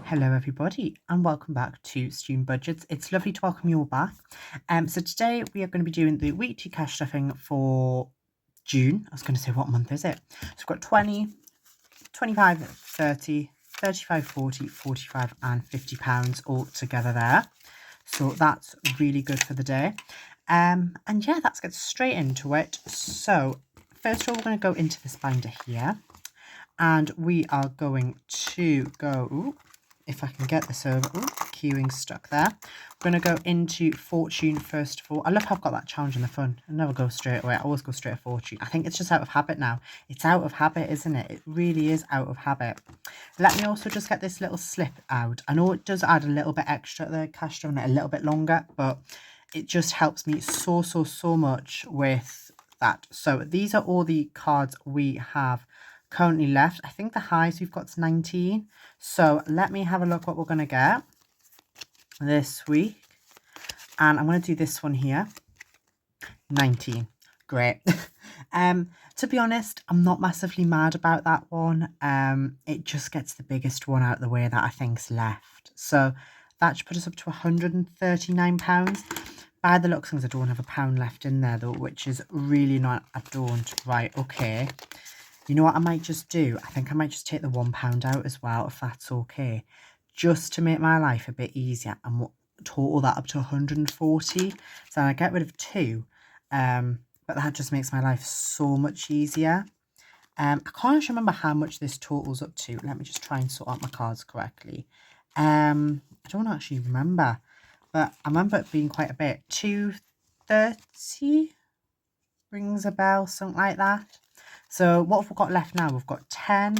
Hello everybody and welcome back to Student Budgets. It's lovely to welcome you all back. So today we are going to be doing the weekly cash stuffing for June. I was going to say, what month is it? So we've got 20, 25, 30, 35, 40, 45 and £50 all together there. So that's really good for the day. And yeah, let's get straight into it. So first of all, we're going to go into this binder here and we are going to go, if I can get this over, queuing stuck there. We're going to go into Fortune first of all. I love how I've got that challenge in the front. I never go straight away. I always go straight to Fortune. I think it's just out of habit now. It's out of habit, isn't it? It really is out of habit. Let me also just get this little slip out. I know it does add a little bit extra to the cash on it, a little bit longer, but it just helps me so much with that. So these are all the cards we have currently left. I think the highest we've got is 19. So let me have a look what we're going to get this week. And I'm going to do this one here. 19. Great. To be honest, I'm not massively mad about that one. It just gets the biggest one out of the way that I think's left. So that should put us up to £139. By the looks of things, I don't have a pound left in there though, which is really not, I don't. Right, okay. You know what I might just do? I think I might just take the £1 out as well, if that's okay. Just to make my life a bit easier and total that up to 140. So I get rid of 2. But that just makes my life so much easier. I can't actually remember how much this totals up to. Let me just try and sort out my cards correctly. I don't actually remember. But I remember it being quite a bit. 230 rings a bell, something like that. So what have we got left now? We've got 10,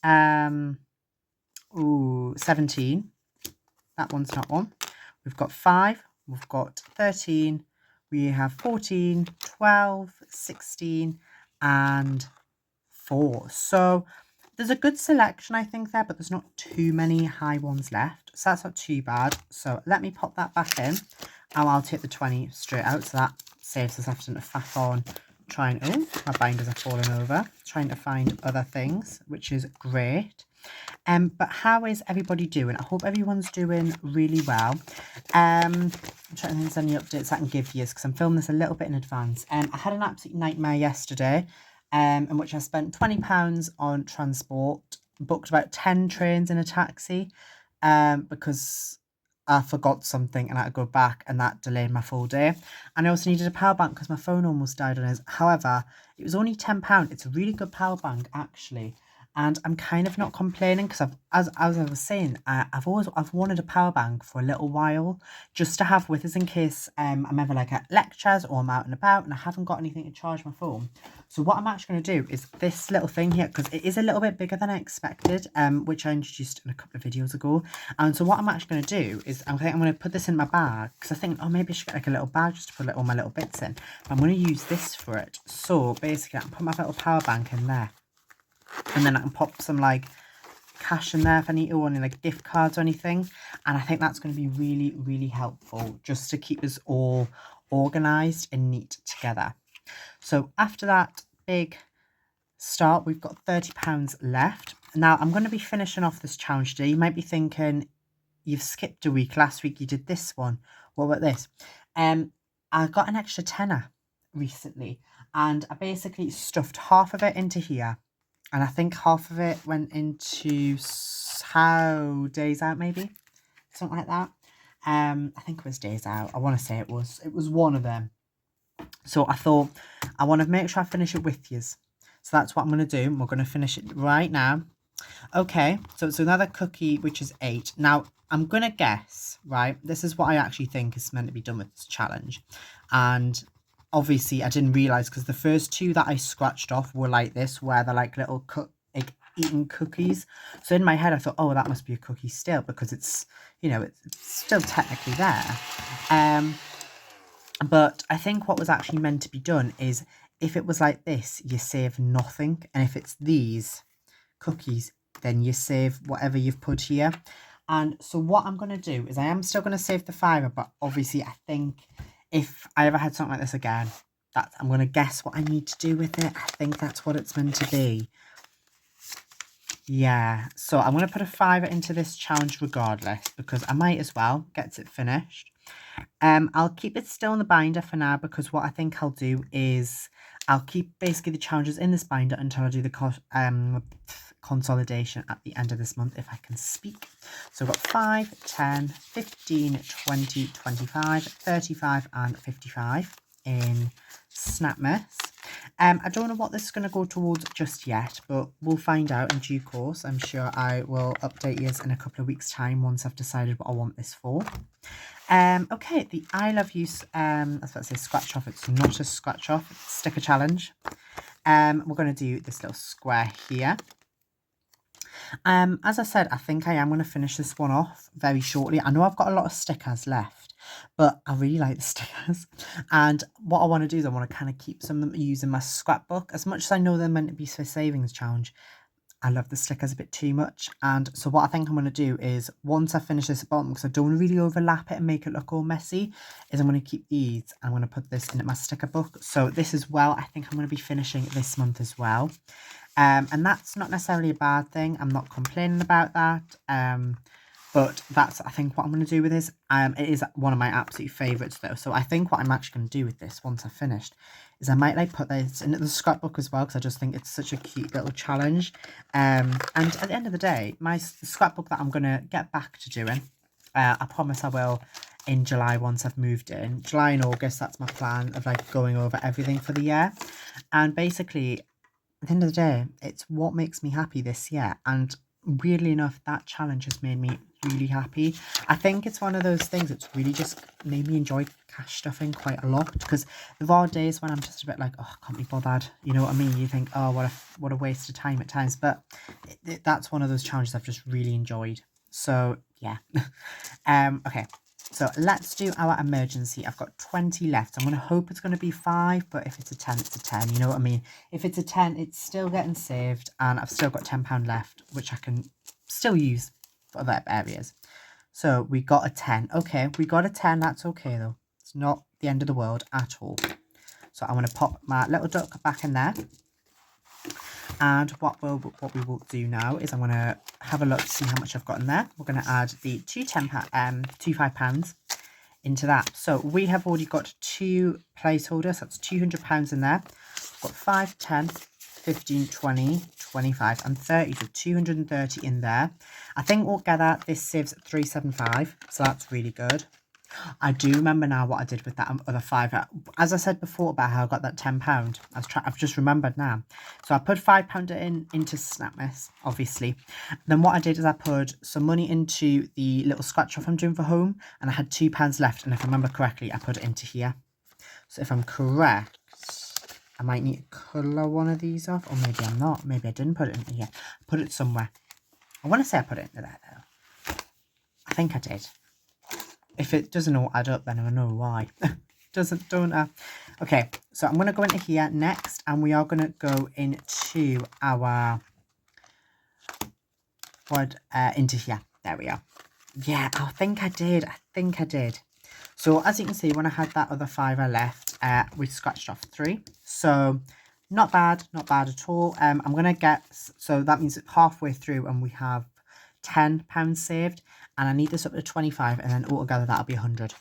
17. That one's not one. We've got 5, we've got 13, we have 14, 12, 16 and 4. So there's a good selection, I think, there, but there's not too many high ones left. So that's not too bad. So let me pop that back in and I'll take the 20 straight out. So that saves us having to faff on trying, oh, my binders are falling over, trying to find other things, which is great. But how is everybody doing? I hope everyone's doing really well. I'm trying to think if there's any updates I can give you because I'm filming this a little bit in advance. I had an absolute nightmare yesterday in which I spent £20 on transport, booked about 10 trains in a taxi because I forgot something and I had to go back and that delayed my full day. And I also needed a power bank because my phone almost died on it. However, it was only £10. It's a really good power bank actually. And I'm kind of not complaining because as I was saying, I've wanted a power bank for a little while just to have with us in case I'm ever like at lectures or I'm out and about and I haven't got anything to charge my phone. So what I'm actually going to do is this little thing here, because it is a little bit bigger than I expected, which I introduced in a couple of videos ago. And so what I'm actually going to do is I'm going to put this in my bag because I think, oh, maybe I should get like a little bag just to put all my little bits in. But I'm going to use this for it. So basically I can put my little power bank in there. And then I can pop some like cash in there if I need to, or any like gift cards or anything. And I think that's going to be really helpful just to keep us all organised and neat together. So after that big start, we've got £30 left. Now I'm going to be finishing off this challenge today. You might be thinking, you've skipped a week. Last week you did this one. What about this? I got an extra tenner recently and I basically stuffed half of it into here. And I think half of it went into how Days Out, maybe something like that. I think it was Days Out. I want to say it was one of them. So I thought I want to make sure I finish it with you. So that's what I'm going to do. We're going to finish it right now. Okay, so it's another cookie, which is 8. Now I'm going to guess, right? This is what I actually think is meant to be done with this challenge. And obviously I didn't realise because the first 2 that I scratched off were like this, where they're like little eating cookies. So in my head I thought, oh, that must be a cookie still because it's, you know, it's still technically there. But I think what was actually meant to be done is if it was like this, you save nothing. And if it's these cookies, then you save whatever you've put here. And so what I'm going to do is I am still going to save the £5, but obviously I think if I ever had something like this again, I'm going to guess what I need to do with it. I think that's what it's meant to be. Yeah, so I'm going to put a fiver into this challenge regardless because I might as well get it finished. I'll keep it still in the binder for now because what I think I'll do is I'll keep basically the challenges in this binder until I do the consolidation at the end of this month, if I can speak. So I've got 5, 10, 15, 20, 25, 35 and 55 in Snapmas. I don't know what this is going to go towards just yet, but we'll find out in due course. I'm sure I will update you in a couple of weeks' time once I've decided what I want this for. Okay, the I Love You, I was about to say scratch off. It's not a scratch off, it's sticker challenge. We're going to do this little square here. As I said, I think I am going to finish this one off very shortly. I know I've got a lot of stickers left, but I really like the stickers. And what I want to do is I want to kind of keep some of them using my scrapbook. As much as I know they're meant to be for savings challenge, I love the stickers a bit too much. And so what I think I'm going to do is once I finish this at bottom, because I don't want to really overlap it and make it look all messy, is I'm going to keep these and I'm going to put this in my sticker book. So this as well, I think I'm going to be finishing this month as well. And that's not necessarily a bad thing. I'm not complaining about that. But that's, I think, what I'm going to do with this. It is one of my absolute favourites though. So I think what I'm actually going to do with this once I've finished is I might like put this into the scrapbook as well, because I just think it's such a cute little challenge. And at the end of the day, the scrapbook that I'm going to get back to doing, I promise I will in July once I've moved in. July and August, that's my plan of like going over everything for the year. And basically, at the end of the day, it's what makes me happy this year. And weirdly enough, that challenge has made me really happy. I think it's one of those things that's really just made me enjoy cash stuffing quite a lot, because there are days when I'm just a bit like, oh, I can't be bothered. You know what I mean? You think, oh, what a waste of time at times. But that's one of those challenges I've just really enjoyed. So yeah. Okay. So let's do our emergency. I've got 20 left. I'm going to hope it's going to be 5, but if it's a 10, it's a 10. You know what I mean? If it's a 10, it's still getting saved, and I've still got £10 left, which I can still use for other areas. So we got a 10. Okay, we got a 10. That's okay, though. It's not the end of the world at all. So I'm going to pop my little duck back in there. And what we will do now is I'm going to have a look to see how much I've got in there. We're going to add the two £5 into that. So we have already got 2 placeholders. That's £200 in there. We've got 5, 10, 15, 20, 25 and 30. So 230 in there. I think altogether this saves 375. So that's really good. I do remember now what I did with that other 5. As I said before about how I got that £10, I've just remembered now. So I put £5 into Snapmas, obviously. Then what I did is I put some money into the little scratch off I'm doing for home, and I had £2 left. And if I remember correctly, I put it into here. So if I'm correct, I might need to colour one of these off, or maybe I'm not. Maybe I didn't put it into here. I put it somewhere. I want to say I put it into there though. I think I did. If it doesn't all add up, then I know why. Don't I? Okay, so I'm going to go into here next, and we are going to go into our into here. There we are. Yeah, I think I did. So as you can see, when I had that other 5 left, we scratched off 3. So not bad at all. I'm going to get, so that means halfway through and we have £10 saved, and I need this up to 25, and then altogether that'll be 100.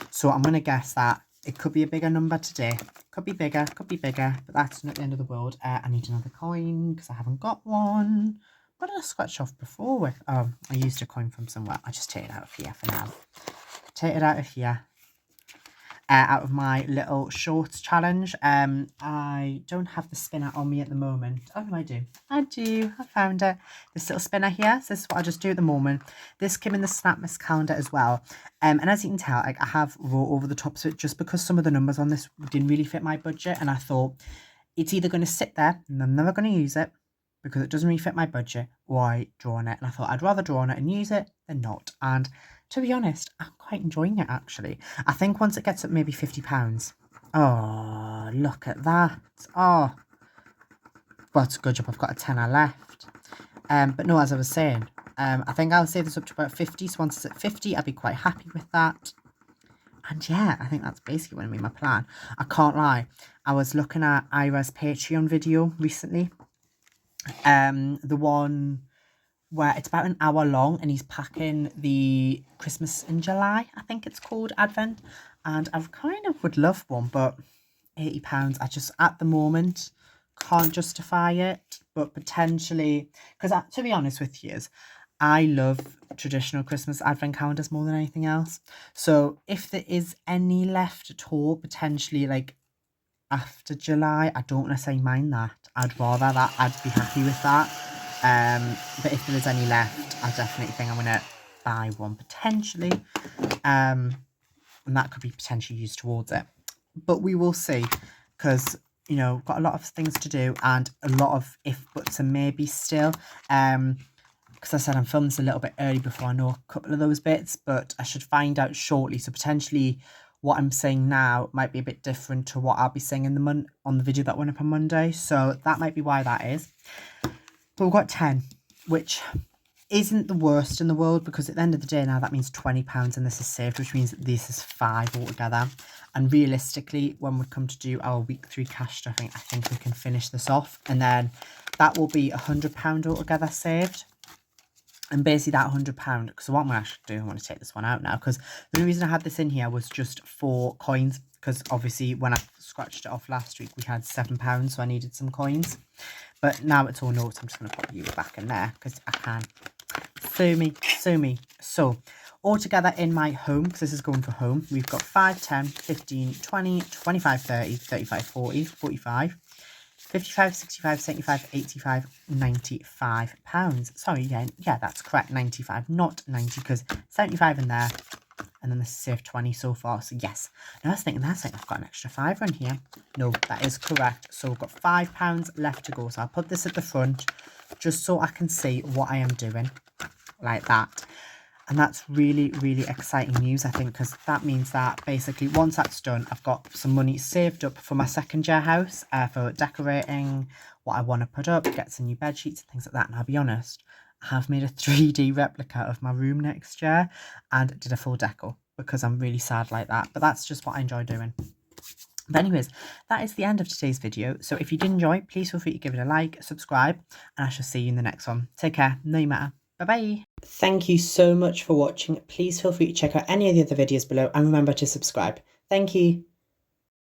So I'm going to guess that it could be a bigger number today. Could be bigger, but that's not the end of the world. I need another coin because I haven't got one. What did I scratch off before with? Oh, I used a coin from somewhere. I just take it out of here for now. Take it out of here. Out of my little shorts challenge. I don't have the spinner on me at the moment. Oh, no, I do. I found it. This little spinner here. So this is what I just do at the moment. This came in the Snapmas calendar as well. And as you can tell, like, I have wrote over the top of it just because some of the numbers on this didn't really fit my budget. And I thought it's either going to sit there and I'm never going to use it because it doesn't really fit my budget, or I draw on it. And I thought I'd rather draw on it and use it than not. And to be honest, I'm quite enjoying it actually. I think once it gets up maybe £50. Oh, look at that. Oh, well, it's a good job I've got a tenner left. But no, as I was saying, I think I'll save this up to about 50. So once it's at 50, I'll be quite happy with that. And yeah, I think that's basically going to be my plan. I can't lie. I was looking at Ira's Patreon video recently. The one where it's about an hour long, and he's packing the Christmas in July, I think it's called, Advent. And I kind of would love one, but £80, I just, at the moment, can't justify it. But potentially, because to be honest with you, I love traditional Christmas advent calendars more than anything else. So if there is any left at all, potentially like after July, I don't necessarily mind that. I'd rather that. I'd be happy with that. But if there is any left, I definitely think I'm gonna buy one potentially. And that could be potentially used towards it. But we will see, because you know, got a lot of things to do and a lot of if buts and maybe still. Because I said I'm filming this a little bit early before I know a couple of those bits, but I should find out shortly. So potentially what I'm saying now might be a bit different to what I'll be saying in the on the video that went up on Monday. So that might be why that is. But we've got 10, which isn't the worst in the world, because at the end of the day now that means £20 and this is saved, which means this is 5 altogether. And realistically, when we come to do our week 3 cash stuffing, I think we can finish this off, and then that will be £100 altogether saved. And basically that £100, because what I'm actually doing, I want to take this one out now, because the only reason I had this in here was just for coins, because obviously when I scratched it off last week we had £7, so I needed some coins. But now it's all notes, I'm just going to put you back in there because I can. Sue me. So altogether in my home, because this is going for home, we've got 5, 10, 15, 20, 25, 30, 35, 40, 45, 55, 65, 75, 85, 95 pounds. Sorry, yeah, that's correct. 95, not 90, because 75 in there, and then this is saved 20 so far. So yes, now I was thinking that's like I've got an extra £5 in here. No, that is correct. So we've got £5 left to go. So I'll put this at the front just so I can see what I am doing, like that. And that's really, really exciting news, I think, because that means that basically once that's done, I've got some money saved up for my second year house, for decorating, what I want to put up, get some new bed sheets and things like that. And I'll be honest, I have made a 3D replica of my room next year and did a full deco, because I'm really sad like that. But that's just what I enjoy doing. But anyways, that is the end of today's video. So if you did enjoy, please feel free to give it a like, subscribe, and I shall see you in the next one. Take care. No matter. Bye-bye. Thank you so much for watching. Please feel free to check out any of the other videos below and remember to subscribe. Thank you.